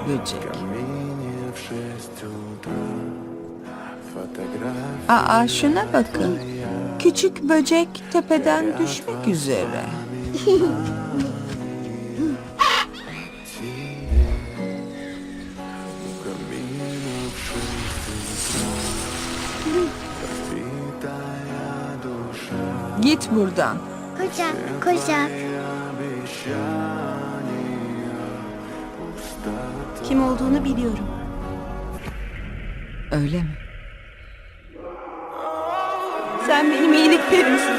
böcek. Aa, şuna bakın. Küçük böcek tepeden düşmek üzere. Git buradan. Kocak. Kim olduğunu biliyorum. Öyle mi? Sen benim iyilik perimsin.